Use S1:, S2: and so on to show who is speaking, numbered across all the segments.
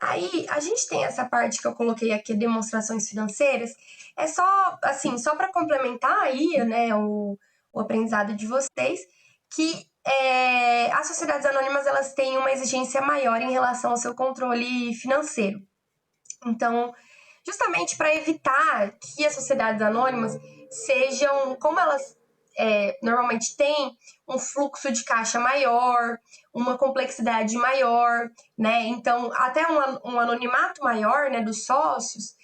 S1: Aí, a gente tem essa parte que eu coloquei aqui, demonstrações financeiras, é só, assim, só para complementar aí, né, o aprendizado de vocês, que as sociedades anônimas, elas têm uma exigência maior em relação ao seu controle financeiro. Então, justamente para evitar que as sociedades anônimas sejam, como elas normalmente têm um fluxo de caixa maior, uma complexidade maior, né? Então, até um anonimato maior, né, dos sócios,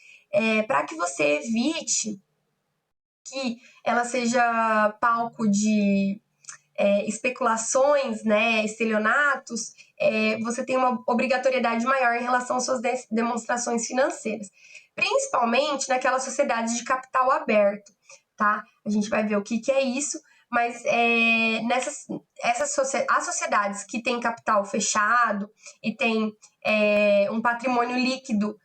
S1: para que você evite que ela seja palco de especulações, né, estelionatos, você tem uma obrigatoriedade maior em relação às suas demonstrações financeiras, principalmente naquelas sociedades de capital aberto, tá? A gente vai ver o que é isso, mas as sociedades que têm capital fechado e têm um patrimônio líquido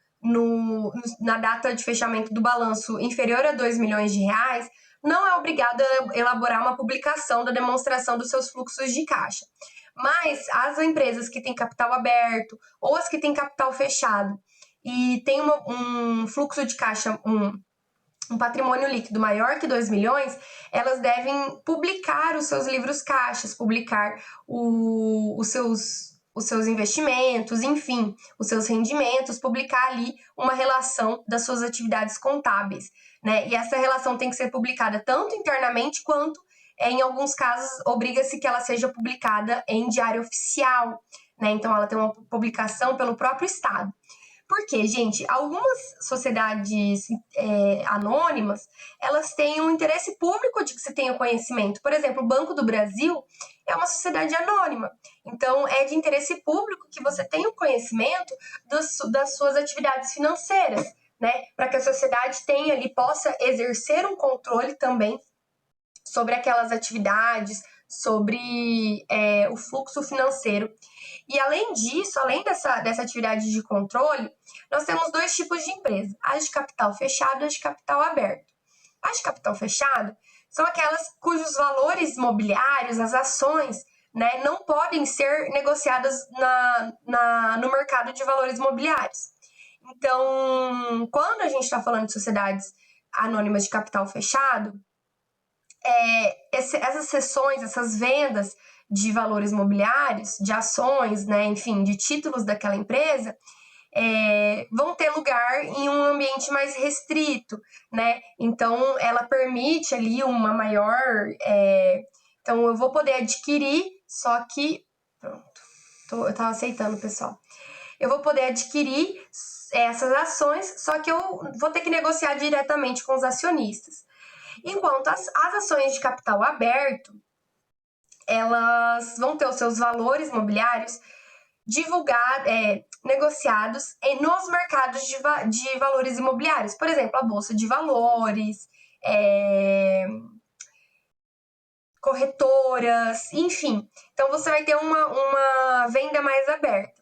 S1: na data de fechamento do balanço inferior a 2 milhões de reais, não é obrigado a elaborar uma publicação da demonstração dos seus fluxos de caixa. Mas as empresas que têm capital aberto ou as que têm capital fechado e têm um fluxo de caixa, um patrimônio líquido maior que 2 milhões, elas devem publicar os seus livros caixas, publicar os seus investimentos, enfim, os seus rendimentos, publicar ali uma relação das suas atividades contábeis, né? E essa relação tem que ser publicada tanto internamente quanto, em alguns casos, obriga-se que ela seja publicada em diário oficial, né? Então, ela tem uma publicação pelo próprio Estado. Porque, gente, algumas sociedades anônimas, elas têm um interesse público de que se tenha conhecimento. Por exemplo, o Banco do Brasil é uma sociedade anônima. Então, é de interesse público que você tenha o conhecimento das suas atividades financeiras, né? Para que a sociedade tenha ali, possa exercer um controle também sobre aquelas atividades, sobre o fluxo financeiro. E além disso, além dessa atividade de controle, nós temos dois tipos de empresa, as de capital fechado e as de capital aberto. As de capital fechado são aquelas cujos valores imobiliários, as ações, né, não podem ser negociadas no mercado de valores imobiliários. Então, quando a gente está falando de sociedades anônimas de capital fechado, essas cessões, essas vendas de valores imobiliários, de ações, né, enfim, de títulos daquela empresa, vão ter lugar em um ambiente mais restrito, né? Então, ela permite ali uma maior... então, eu vou poder adquirir, só que... Pronto, eu estava aceitando, pessoal. Eu vou poder adquirir essas ações, só que eu vou ter que negociar diretamente com os acionistas. Enquanto as ações de capital aberto, elas vão ter os seus valores imobiliários negociados nos mercados de valores imobiliários. Por exemplo, a Bolsa de Valores, corretoras, enfim. Então, você vai ter uma venda mais aberta.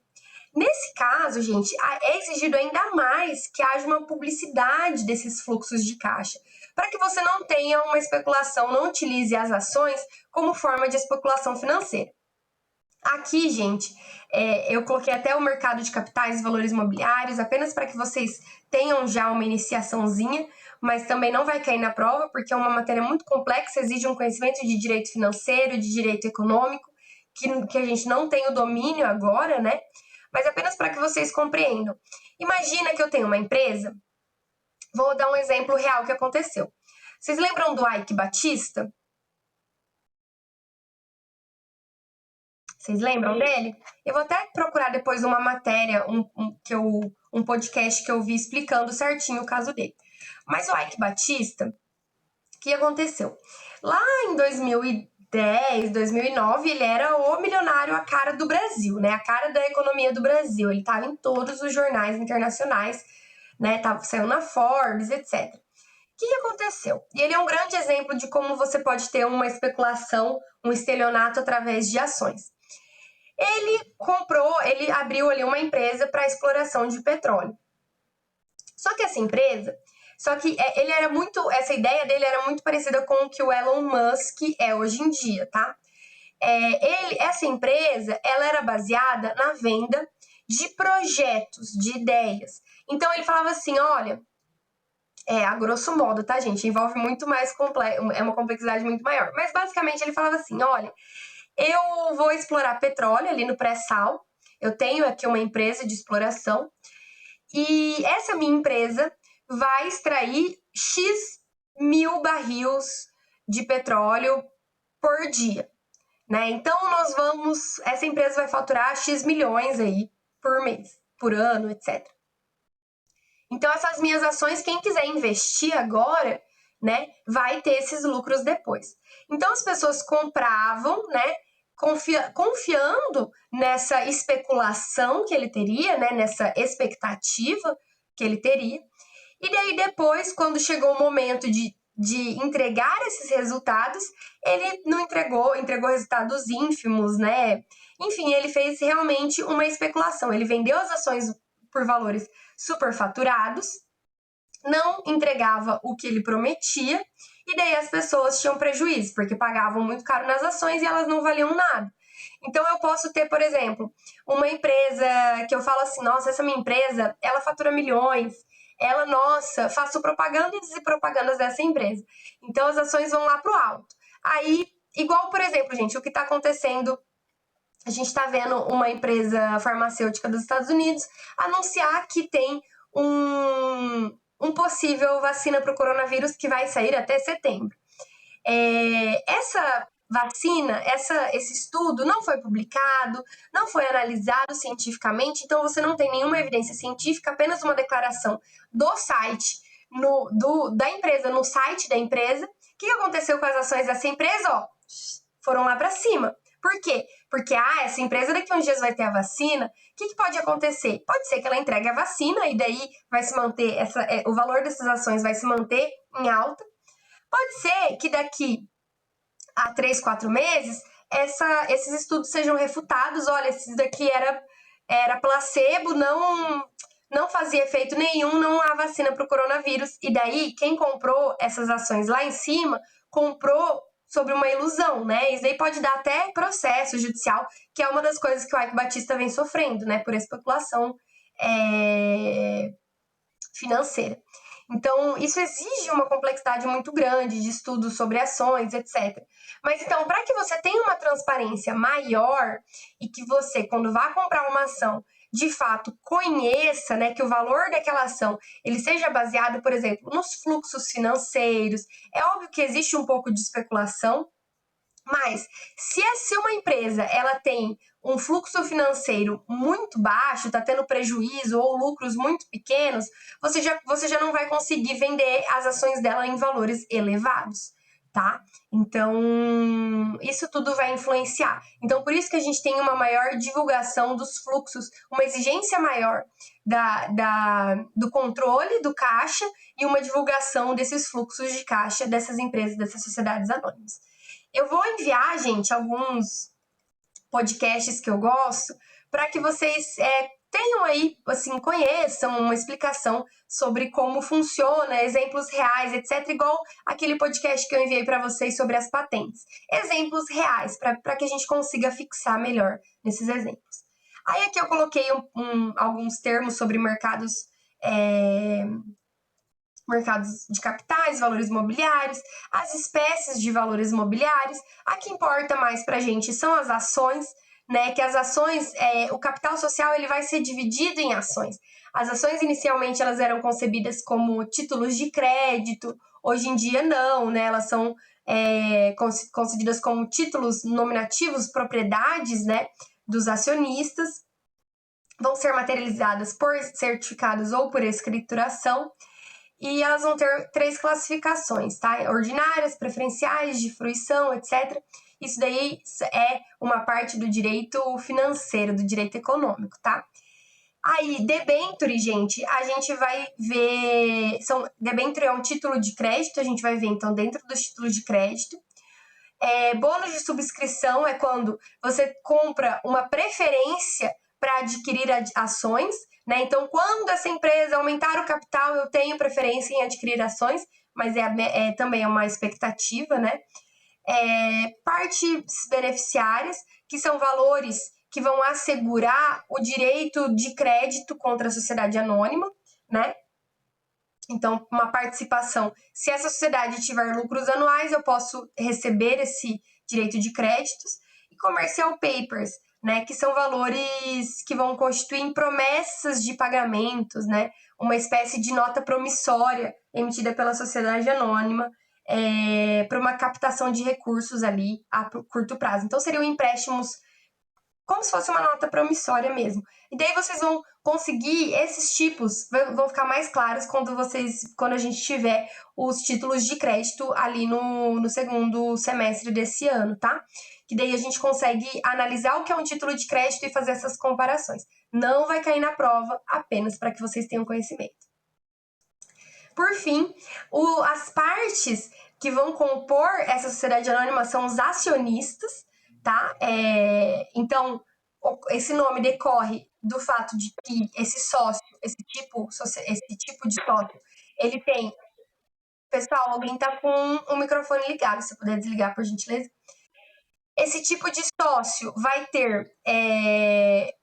S1: Nesse caso, gente, é exigido ainda mais que haja uma publicidade desses fluxos de caixa, para que você não tenha uma especulação, não utilize as ações como forma de especulação financeira. Aqui, gente, eu coloquei até o mercado de capitais e valores imobiliários, apenas para que vocês tenham já uma iniciaçãozinha, mas também não vai cair na prova, porque é uma matéria muito complexa, exige um conhecimento de direito financeiro, de direito econômico, que a gente não tem o domínio agora, né? Mas apenas para que vocês compreendam. Imagina que eu tenho uma empresa, vou dar um exemplo real que aconteceu. Vocês lembram do Ike Batista? Vocês lembram dele? Eu vou até procurar depois uma matéria, um podcast que eu vi explicando certinho o caso dele. Mas o Ike Batista, o que aconteceu? Lá em 2010, 2009, ele era o milionário, a cara do Brasil, né? A cara da economia do Brasil. Ele estava em todos os jornais internacionais, né? Saiu na Forbes, etc. O que aconteceu? E ele é um grande exemplo de como você pode ter uma especulação, um estelionato através de ações. Ele abriu ali uma empresa para exploração de petróleo. Só que essa empresa, essa ideia dele era muito parecida com o que o Elon Musk é hoje em dia, tá? Essa empresa, ela era baseada na venda de projetos, de ideias. Então ele falava assim, olha, a grosso modo, tá, gente? Envolve muito mais é uma complexidade muito maior. Mas basicamente ele falava assim, olha, eu vou explorar petróleo ali no pré-sal. Eu tenho aqui uma empresa de exploração e essa minha empresa vai extrair X mil barris de petróleo por dia, né? Então essa empresa vai faturar X milhões aí por mês, por ano, etc. Então essas minhas ações, quem quiser investir agora, né, vai ter esses lucros depois. Então as pessoas compravam, né, confiando nessa especulação que ele teria, né, nessa expectativa que ele teria. E daí depois, quando chegou o momento de entregar esses resultados, ele não entregou resultados ínfimos, né? Enfim, ele fez realmente uma especulação. Ele vendeu as ações por valores superfaturados, não entregava o que ele prometia, e daí as pessoas tinham prejuízo, porque pagavam muito caro nas ações e elas não valiam nada. Então eu posso ter, por exemplo, uma empresa que eu falo assim, nossa, essa minha empresa, ela fatura milhões, nossa, faço propagandas e propagandas dessa empresa. Então as ações vão lá pro alto. Aí, igual, por exemplo, gente, o que está acontecendo, a gente está vendo uma empresa farmacêutica dos Estados Unidos anunciar que tem um possível vacina para o coronavírus que vai sair até setembro. Essa vacina, esse estudo não foi publicado, não foi analisado cientificamente, então você não tem nenhuma evidência científica, apenas uma declaração do site, da empresa, no site da empresa. O que aconteceu com as ações dessa empresa? Foram lá para cima. Por quê? Porque essa empresa daqui a uns dias vai ter a vacina. O que pode acontecer? Pode ser que ela entregue a vacina e daí vai se manter, o valor dessas ações vai se manter em alta. Pode ser que daqui a 3, 4 meses esses estudos sejam refutados. Olha, esses daqui era placebo, não fazia efeito nenhum, não há vacina para o coronavírus. E daí, quem comprou essas ações lá em cima, comprou sobre uma ilusão, né? Isso daí pode dar até processo judicial, que é uma das coisas que o Eike Batista vem sofrendo, né? Por especulação financeira. Então, isso exige uma complexidade muito grande de estudos sobre ações, etc. Mas, então, para que você tenha uma transparência maior e que você, quando vá comprar uma ação, de fato conheça, né, que o valor daquela ação ele seja baseado, por exemplo, nos fluxos financeiros. É óbvio que existe um pouco de especulação, mas se uma empresa ela tem um fluxo financeiro muito baixo, está tendo prejuízo ou lucros muito pequenos, você já não vai conseguir vender as ações dela em valores elevados, tá? Então, isso tudo vai influenciar. Então, por isso que a gente tem uma maior divulgação dos fluxos, uma exigência maior do controle do caixa e uma divulgação desses fluxos de caixa dessas empresas, dessas sociedades anônimas. Eu vou enviar, gente, alguns podcasts que eu gosto para que vocês tenham aí, assim, conheçam uma explicação sobre como funciona, exemplos reais, etc. Igual aquele podcast que eu enviei para vocês sobre as patentes. Exemplos reais, para que a gente consiga fixar melhor nesses exemplos. Aí aqui eu coloquei alguns termos sobre mercados de capitais, valores imobiliários, as espécies de valores imobiliários. A que importa mais para a gente são as ações, né? Que as ações, o capital social ele vai ser dividido em ações. As ações inicialmente elas eram concebidas como títulos de crédito, hoje em dia não, né? Elas são concedidas como títulos nominativos, propriedades, né, dos acionistas, vão ser materializadas por certificados ou por escrituração. E elas vão ter 3 classificações, tá? Ordinárias, preferenciais, de fruição, etc. Isso daí é uma parte do direito financeiro, do direito econômico, tá? Aí, debenture, gente, a gente vai ver... Debenture é um título de crédito, a gente vai ver, então, dentro dos títulos de crédito. Bônus de subscrição é quando você compra uma preferência para adquirir ações, né? Então, quando essa empresa aumentar o capital, eu tenho preferência em adquirir ações, mas também é uma expectativa, né? Partes beneficiárias, que são valores que vão assegurar o direito de crédito contra a sociedade anônima, né? Então, uma participação. Se essa sociedade tiver lucros anuais, eu posso receber esse direito de créditos. E commercial papers, né, que são valores que vão constituir promessas de pagamentos, né, uma espécie de nota promissória emitida pela sociedade anônima para uma captação de recursos ali a curto prazo. Então, seriam empréstimos como se fosse uma nota promissória mesmo. E daí vocês vão conseguir, esses tipos vão ficar mais claros quando a gente tiver os títulos de crédito ali no segundo semestre desse ano, tá? Que daí a gente consegue analisar o que é um título de crédito e fazer essas comparações. Não vai cair na prova, apenas para que vocês tenham conhecimento. Por fim, as partes que vão compor essa sociedade anônima são os acionistas, tá? Então, esse nome decorre do fato de que esse sócio, esse tipo de sócio, ele tem... Pessoal, alguém tá com o microfone ligado, se puder desligar, por gentileza. Esse tipo de sócio vai ter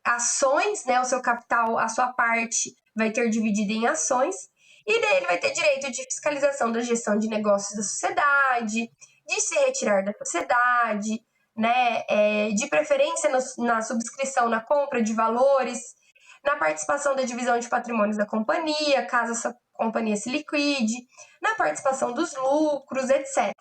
S1: ações, né? O seu capital, a sua parte vai ter dividida em ações, e daí ele vai ter direito de fiscalização da gestão de negócios da sociedade, de se retirar da sociedade, né? De preferência na subscrição, na compra de valores, na participação da divisão de patrimônios da companhia, caso essa companhia se liquide, na participação dos lucros, etc.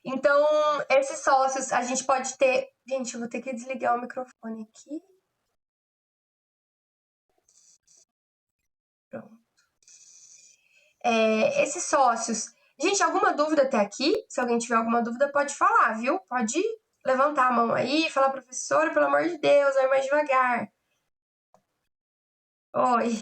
S1: Então, esses sócios, a gente pode ter... Gente, eu vou ter que desligar o microfone aqui. Pronto. Esses sócios... Gente, alguma dúvida até aqui? Se alguém tiver alguma dúvida, pode falar, viu? Pode levantar a mão aí e falar, professora, pelo amor de Deus, vai mais devagar. Oi.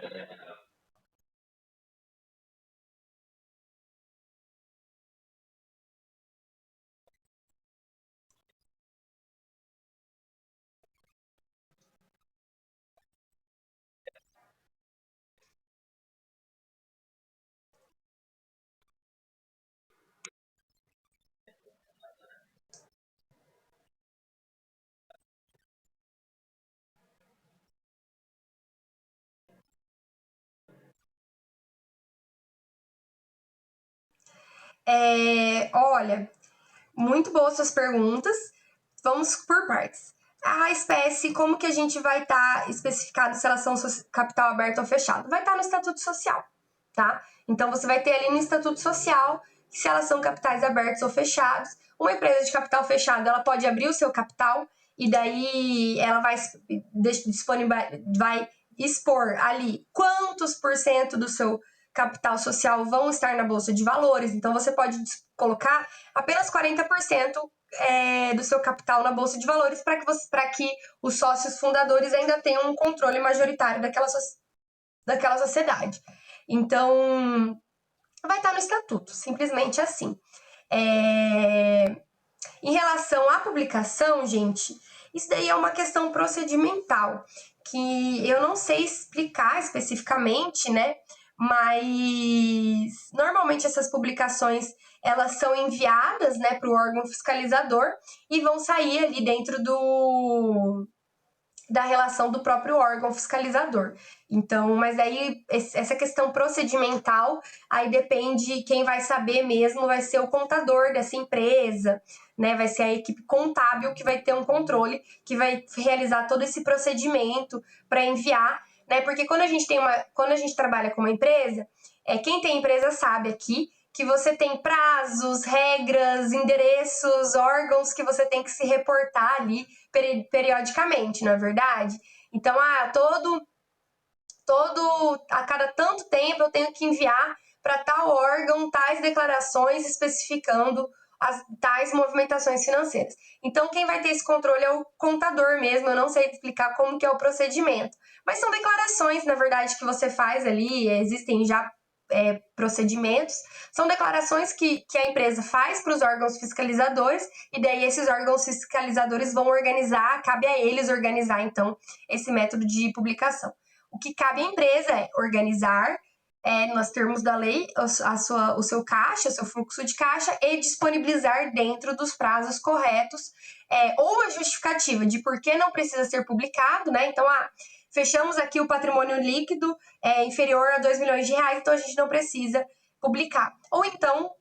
S1: Olha, muito boas suas perguntas. Vamos por partes. A espécie, como que a gente vai estar especificado se elas são capital aberto ou fechado? Vai estar no Estatuto Social, tá? Então, você vai ter ali no Estatuto Social se elas são capitais abertos ou fechados. Uma empresa de capital fechado, ela pode abrir o seu capital e daí ela vai expor ali quantos por cento do seu capital social vão estar na Bolsa de Valores. Então, você pode colocar apenas 40% do seu capital na Bolsa de Valores para que os sócios fundadores ainda tenham um controle majoritário daquela sociedade. Então, vai estar no estatuto, simplesmente assim. Em relação à publicação, gente, isso daí é uma questão procedimental, que eu não sei explicar especificamente, né? Mas normalmente essas publicações elas são enviadas, né, para o órgão fiscalizador e vão sair ali dentro da relação do próprio órgão fiscalizador. Então, mas aí essa questão procedimental, aí depende, quem vai saber mesmo vai ser o contador dessa empresa, né? Vai ser a equipe contábil que vai ter um controle, que vai realizar todo esse procedimento para enviar, né? Porque quando a gente trabalha com uma empresa, quem tem empresa sabe aqui que você tem prazos, regras, endereços, órgãos que você tem que se reportar ali periodicamente, não é verdade? Então, a cada tanto tempo eu tenho que enviar para tal órgão tais declarações especificando as tais movimentações financeiras. Então, quem vai ter esse controle é o contador mesmo, eu não sei explicar como que é o procedimento. Mas são declarações, na verdade, que você faz ali, existem já procedimentos, são declarações que a empresa faz para os órgãos fiscalizadores e daí esses órgãos fiscalizadores vão organizar, cabe a eles organizar, então, esse método de publicação. O que cabe à empresa é organizar, nos termos da lei, o seu caixa, o seu fluxo de caixa e disponibilizar dentro dos prazos corretos, ou a justificativa de por que não precisa ser publicado, né? Então, fechamos aqui o patrimônio líquido inferior a 2 milhões de reais, então a gente não precisa publicar. Ou então,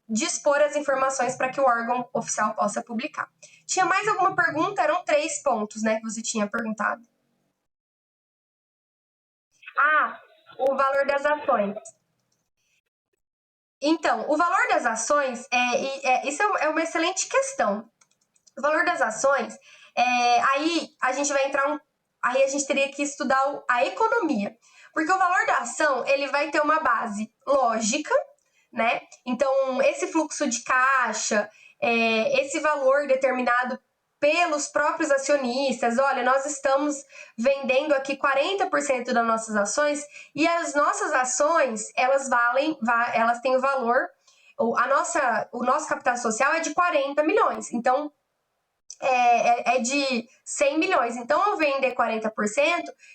S1: dispor as informações para que o órgão oficial possa publicar. Tinha mais alguma pergunta? Eram 3 pontos, né, que você tinha perguntado. O valor das ações. Então, o valor das ações, isso é uma excelente questão. O valor das ações, aí a gente vai entrar aí a gente teria que estudar a economia, porque o valor da ação ele vai ter uma base lógica, né? Então, esse fluxo de caixa, esse valor determinado pelos próprios acionistas, olha, nós estamos vendendo aqui 40% das nossas ações e as nossas ações, elas têm o valor, o nosso capital social é de 40 milhões, então de 100 milhões. Então, eu vender 40%,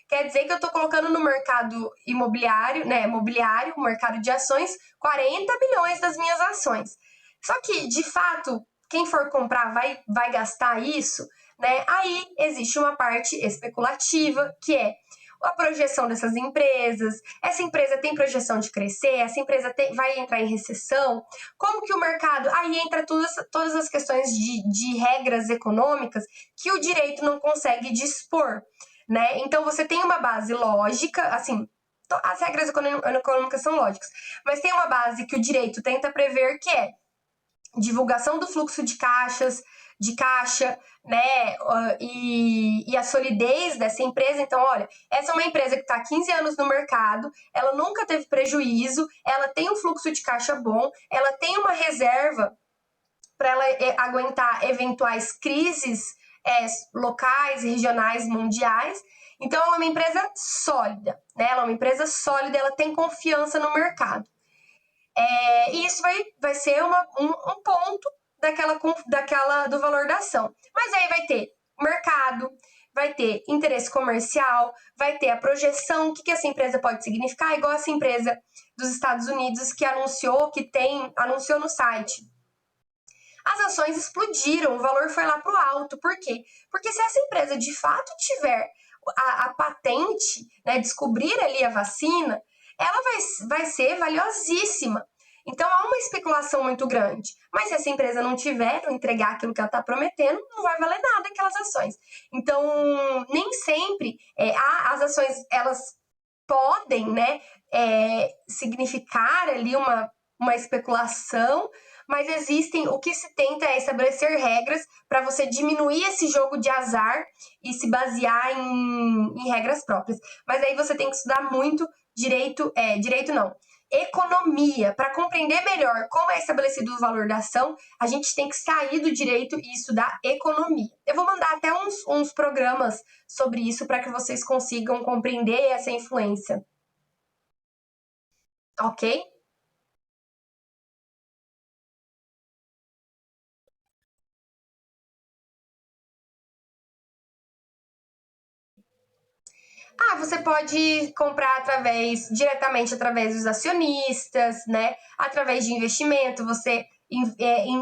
S1: quer dizer que eu estou colocando no mercado imobiliário, né, mobiliário, mercado de ações, 40 milhões das minhas ações. Só que, de fato, quem for comprar vai gastar isso, né? Aí existe uma parte especulativa, que é a projeção dessas empresas, essa empresa tem projeção de crescer, essa empresa vai entrar em recessão, como que o mercado, aí entra todas as questões de regras econômicas que o direito não consegue dispor, né? Então você tem uma base lógica, assim, as regras econômicas são lógicas, mas tem uma base que o direito tenta prever, que é divulgação do fluxo de caixa, né, e a solidez dessa empresa. Então, olha, essa é uma empresa que está há 15 anos no mercado, ela nunca teve prejuízo, ela tem um fluxo de caixa bom, ela tem uma reserva para ela aguentar eventuais crises locais, regionais, mundiais. Então, ela é uma empresa sólida, né? Ela é uma empresa sólida, ela tem confiança no mercado. E isso vai ser um ponto do valor da ação. Mas aí vai ter mercado, vai ter interesse comercial, vai ter a projeção, o que essa empresa pode significar, igual essa empresa dos Estados Unidos que anunciou no site. As ações explodiram, o valor foi lá para o alto. Por quê? Porque se essa empresa de fato tiver a patente, né, descobrir ali a vacina, ela vai ser valiosíssima. Então há uma especulação muito grande. Mas se essa empresa não tiver, não entregar aquilo que ela está prometendo, não vai valer nada aquelas ações. Então, nem sempre as ações elas podem, né, significar ali uma especulação, mas o que se tenta é estabelecer regras para você diminuir esse jogo de azar e se basear em regras próprias. Mas aí você tem que estudar muito direito não, economia. Para compreender melhor como é estabelecido o valor da ação, a gente tem que sair do direito e estudar economia. Eu vou mandar até uns programas sobre isso para que vocês consigam compreender essa influência. Ok? Você pode comprar diretamente através dos acionistas, né? Através de investimento, você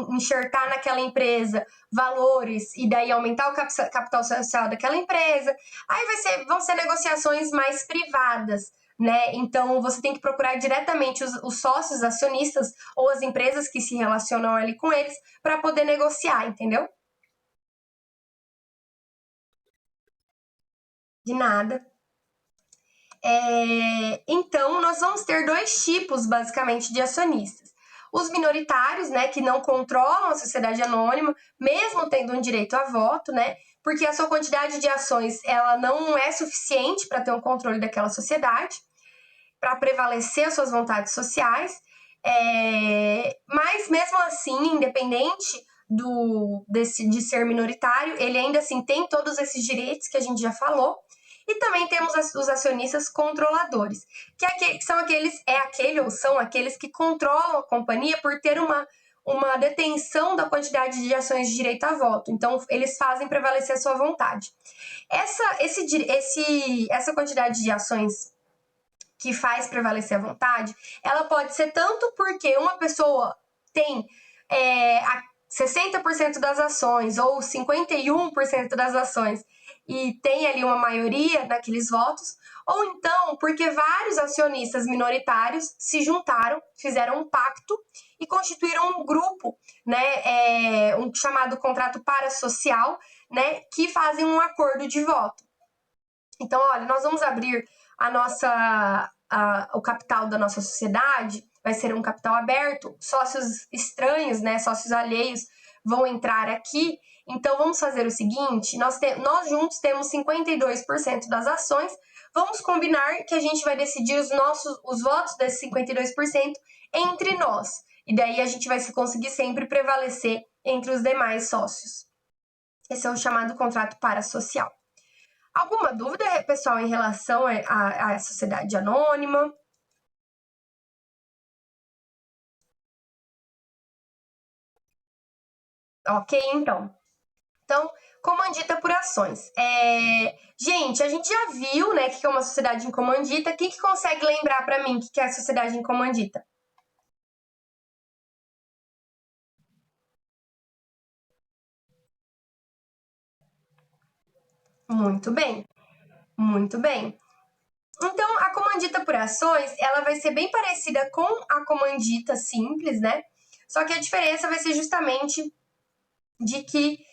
S1: enxertar naquela empresa valores e daí aumentar o capital social daquela empresa. Aí vão ser negociações mais privadas, né? Então você tem que procurar diretamente os sócios acionistas ou as empresas que se relacionam ali com eles para poder negociar, entendeu? De nada. Então, nós vamos ter 2 tipos, basicamente, de acionistas. Os minoritários, né, que não controlam a sociedade anônima, mesmo tendo um direito a voto, né, porque a sua quantidade de ações ela não é suficiente para ter um controle daquela sociedade, para prevalecer as suas vontades sociais. Mas, mesmo assim, independente de ser minoritário, ele ainda assim tem todos esses direitos que a gente já falou. E também temos os acionistas controladores, que são aqueles que controlam a companhia por ter uma detenção da quantidade de ações de direito a voto. Então, eles fazem prevalecer a sua vontade. Essa quantidade de ações que faz prevalecer a vontade, ela pode ser tanto porque uma pessoa tem 60% das ações ou 51% das ações e tem ali uma maioria naqueles votos, ou então porque vários acionistas minoritários se juntaram, fizeram um pacto e constituíram um grupo, né, um chamado contrato parasocial, né, que fazem um acordo de voto. Então, olha, nós vamos abrir o capital da nossa sociedade, vai ser um capital aberto, sócios estranhos, né, sócios alheios vão entrar aqui. Então, vamos fazer o seguinte, nós juntos temos 52% das ações, vamos combinar que a gente vai decidir os votos desses 52% entre nós. E daí a gente vai conseguir sempre prevalecer entre os demais sócios. Esse é o chamado contrato parasocial. Alguma dúvida, pessoal, em relação à sociedade anônima? Ok, então. Então, comandita por ações. Gente, a gente já viu, né, o que é uma sociedade em comandita. Quem que consegue lembrar para mim o que é a sociedade em comandita? Muito bem, muito bem. Então, a comandita por ações, ela vai ser bem parecida com a comandita simples, né? Só que a diferença vai ser justamente de que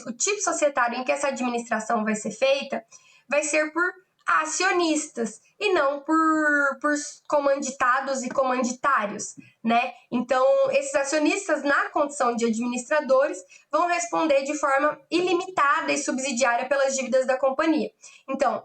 S1: o tipo societário em que essa administração vai ser feita vai ser por acionistas e não por comanditados e comanditários, né? Então, esses acionistas, na condição de administradores, vão responder de forma ilimitada e subsidiária pelas dívidas da companhia. Então,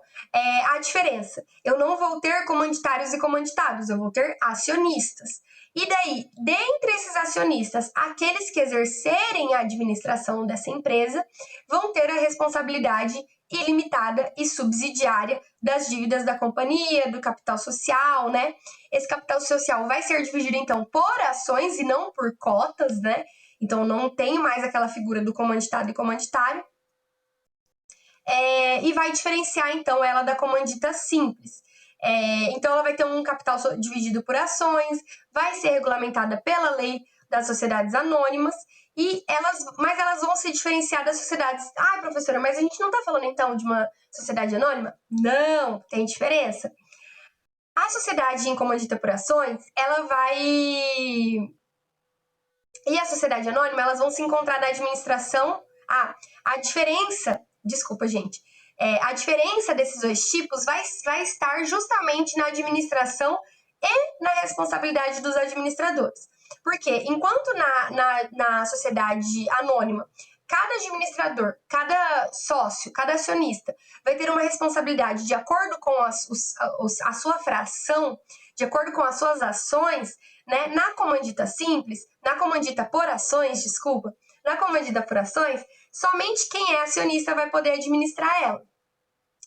S1: a diferença, eu não vou ter comanditários e comanditados, eu vou ter acionistas. E daí, dentre esses acionistas, aqueles que exercerem a administração dessa empresa vão ter a responsabilidade ilimitada e subsidiária das dívidas da companhia, do capital social, né? Esse capital social vai ser dividido, então, por ações e não por cotas, né? Então, não tem mais aquela figura do comanditado e comanditário. E vai diferenciar, então, ela da comandita simples. Então, ela vai ter um capital dividido por ações, vai ser regulamentada pela lei das sociedades anônimas, mas elas vão se diferenciar das sociedades. Ah, professora, mas a gente não está falando, então, de uma sociedade anônima? Não, tem diferença. A sociedade em comandita por ações, ela vai... E a sociedade anônima, elas vão se encontrar na administração... a diferença... Desculpa, gente. A diferença desses dois tipos vai estar justamente na administração e na responsabilidade dos administradores. Porque enquanto na sociedade anônima, cada administrador, cada sócio, cada acionista vai ter uma responsabilidade de acordo com a sua fração, de acordo com as suas ações, né? Na comandita simples, na comandita por ações, somente quem é acionista vai poder administrar ela.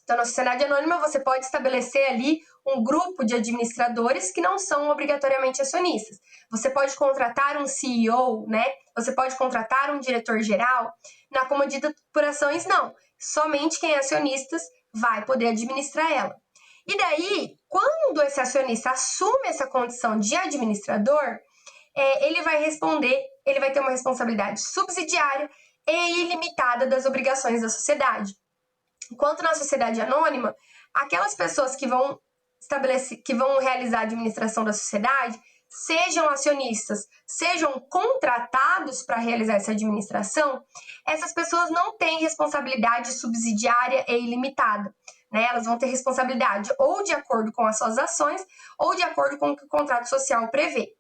S1: Então, na sociedade anônima, você pode estabelecer ali um grupo de administradores que não são obrigatoriamente acionistas. Você pode contratar um CEO, né? Você pode contratar um diretor-geral. Na comandita por ações, não. Somente quem é acionista vai poder administrar ela. E daí, quando esse acionista assume essa condição de administrador, ele vai ter uma responsabilidade subsidiária e ilimitada das obrigações da sociedade. Enquanto na sociedade anônima, aquelas pessoas que vão realizar a administração da sociedade, sejam acionistas, sejam contratados para realizar essa administração, essas pessoas não têm responsabilidade subsidiária e ilimitada. Né? Elas vão ter responsabilidade ou de acordo com as suas ações ou de acordo com o que o contrato social prevê.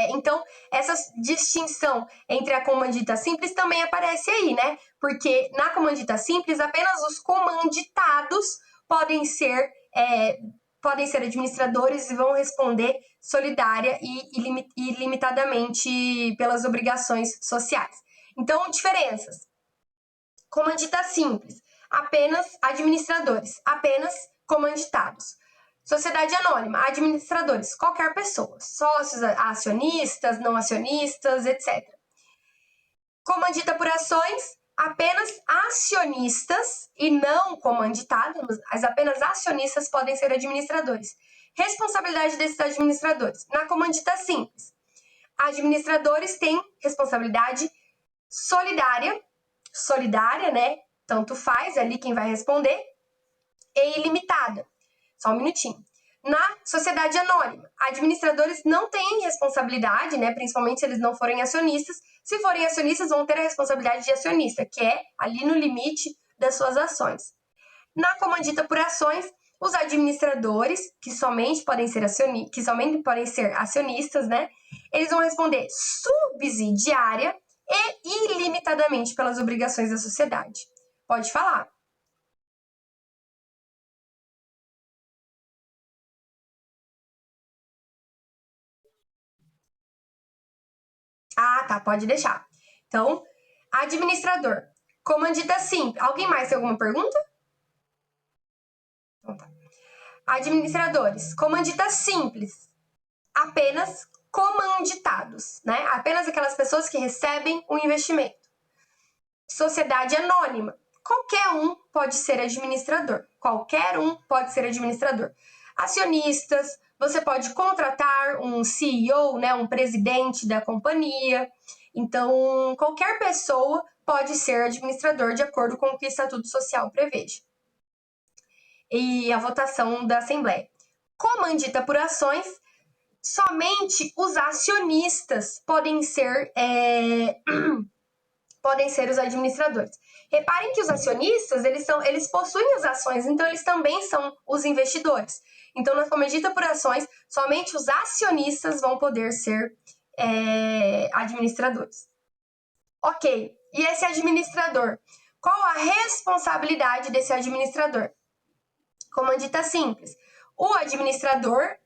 S1: Então, essa distinção entre a comandita simples também aparece aí, né? Porque na comandita simples, apenas os comanditados podem ser administradores e vão responder solidária e ilimitadamente pelas obrigações sociais. Então, diferenças. Comandita simples, apenas administradores, apenas comanditados. Sociedade anônima, administradores, qualquer pessoa, sócios, acionistas, não acionistas, etc. Comandita por ações, apenas acionistas e não comanditados, mas apenas acionistas podem ser administradores. Responsabilidade desses administradores. Na comandita simples, administradores têm responsabilidade solidária, né? Tanto faz ali quem vai responder, e ilimitada. Só um minutinho. Na sociedade anônima, administradores não têm responsabilidade, né? Principalmente se eles não forem acionistas. Se forem acionistas, vão ter a responsabilidade de acionista, que é ali no limite das suas ações. Na comandita por ações, os administradores, que somente podem ser acionistas, né? Eles vão responder subsidiária e ilimitadamente pelas obrigações da sociedade. Pode falar. Ah, tá, pode deixar. Então, administrador. Comandita simples. Alguém mais tem alguma pergunta? Então tá. Administradores. Comandita simples. Apenas comanditados, né? Apenas aquelas pessoas que recebem o investimento. Sociedade anônima. Qualquer um pode ser administrador. Qualquer um pode ser administrador. Acionistas, você pode contratar um CEO, né, um presidente da companhia. Então, qualquer pessoa pode ser administrador de acordo com o que o Estatuto Social prevê. E a votação da Assembleia. Comandita por ações, somente os acionistas podem ser os administradores. Reparem que os acionistas, eles possuem as ações, então eles também são os investidores. Então, na comandita por ações, somente os acionistas vão poder ser administradores. Ok, e esse administrador? Qual a responsabilidade desse administrador? Comandita simples. O administrador,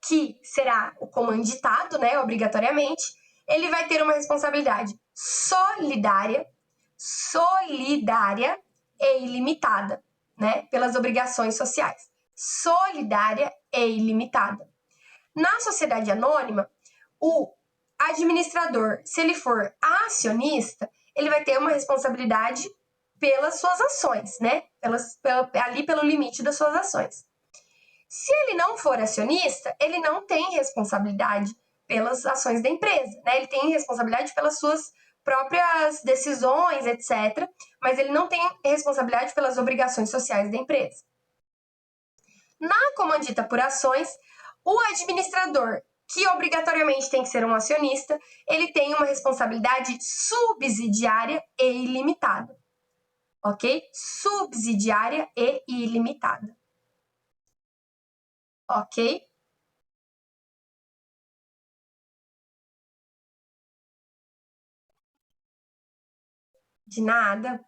S1: que será o comanditado, né, obrigatoriamente, ele vai ter uma responsabilidade solidária e ilimitada, né, pelas obrigações sociais. Solidária e ilimitada. Na sociedade anônima, o administrador, se ele for acionista, ele vai ter uma responsabilidade pelas suas ações, né? Ali pelo limite das suas ações. Se ele não for acionista, ele não tem responsabilidade pelas ações da empresa, né? Ele tem responsabilidade pelas suas próprias decisões, etc., mas ele não tem responsabilidade pelas obrigações sociais da empresa. Na comandita por ações, o administrador, que obrigatoriamente tem que ser um acionista, ele tem uma responsabilidade subsidiária e ilimitada. Ok? Subsidiária e ilimitada. Ok? De nada.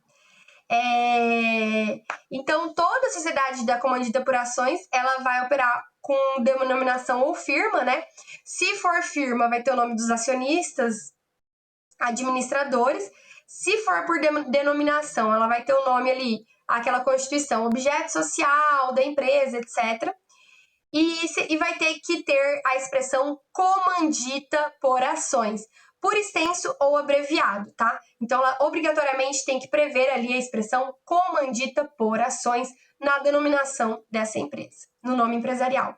S1: Então, toda a sociedade da comandita por ações, ela vai operar com denominação ou firma, né? Se for firma, vai ter o nome dos acionistas, administradores. Se for por denominação, ela vai ter o nome ali, aquela constituição, objeto social da empresa, etc. E vai ter que ter a expressão comandita por ações, por extenso ou abreviado, tá? Então, ela obrigatoriamente tem que prever ali a expressão comandita por ações na denominação dessa empresa, no nome empresarial.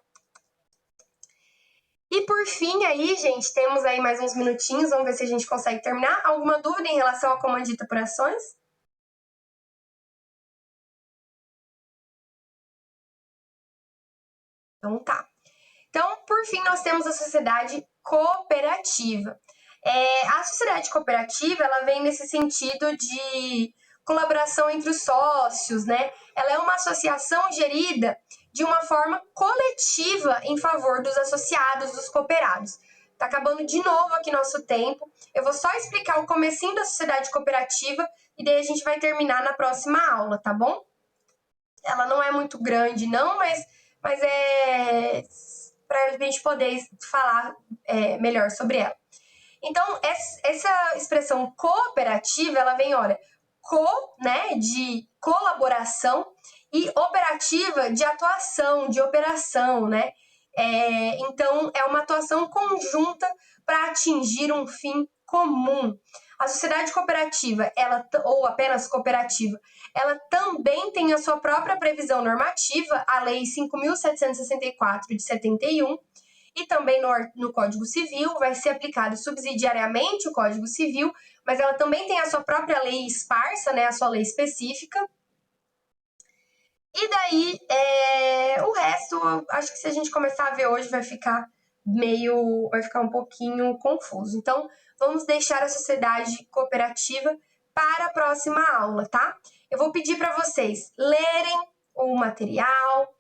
S1: E por fim aí, gente, temos aí mais uns minutinhos, vamos ver se a gente consegue terminar. Alguma dúvida em relação à comandita por ações? Então tá. Então, por fim, nós temos a sociedade cooperativa. A sociedade cooperativa, ela vem nesse sentido de colaboração entre os sócios, né? Ela é uma associação gerida de uma forma coletiva em favor dos associados, dos cooperados. Tá acabando de novo aqui nosso tempo. Eu vou só explicar o comecinho da sociedade cooperativa e daí a gente vai terminar na próxima aula, tá bom? Ela não é muito grande, não, mas é para a gente poder falar melhor sobre ela. Então, essa expressão cooperativa, ela vem, olha, né, de colaboração, e operativa de atuação, de operação, né? Então, é uma atuação conjunta para atingir um fim comum. A sociedade cooperativa, ou apenas cooperativa, ela também tem a sua própria previsão normativa, a Lei 5.764 de 71, e também no Código Civil, vai ser aplicado subsidiariamente o Código Civil, mas ela também tem a sua própria lei esparsa, né, a sua lei específica. E daí, o resto, acho que se a gente começar a ver hoje, vai ficar um pouquinho confuso. Então, vamos deixar a sociedade cooperativa para a próxima aula, tá? Eu vou pedir para vocês lerem o material,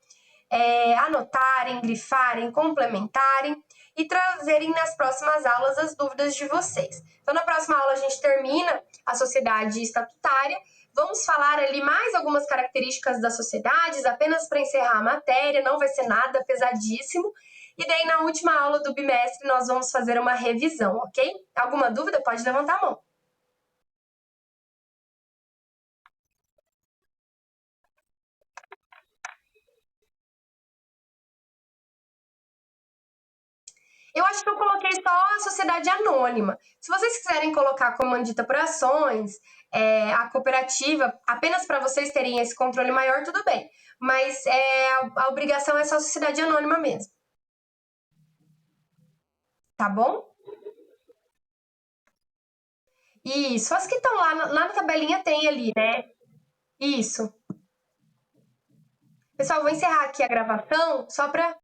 S1: anotarem, grifarem, complementarem e trazerem nas próximas aulas as dúvidas de vocês. Então, na próxima aula, a gente termina a sociedade estatutária. Vamos falar ali mais algumas características das sociedades, apenas para encerrar a matéria, não vai ser nada pesadíssimo. E daí, na última aula do bimestre, nós vamos fazer uma revisão, ok? Alguma dúvida? Pode levantar a mão. Eu acho que eu coloquei só a sociedade anônima. Se vocês quiserem colocar comandita por ações, a cooperativa, apenas para vocês terem esse controle maior, tudo bem. Mas a obrigação é só a sociedade anônima mesmo. Tá bom? Isso. As que estão lá na tabelinha tem ali, né? Isso. Pessoal, vou encerrar aqui a gravação só para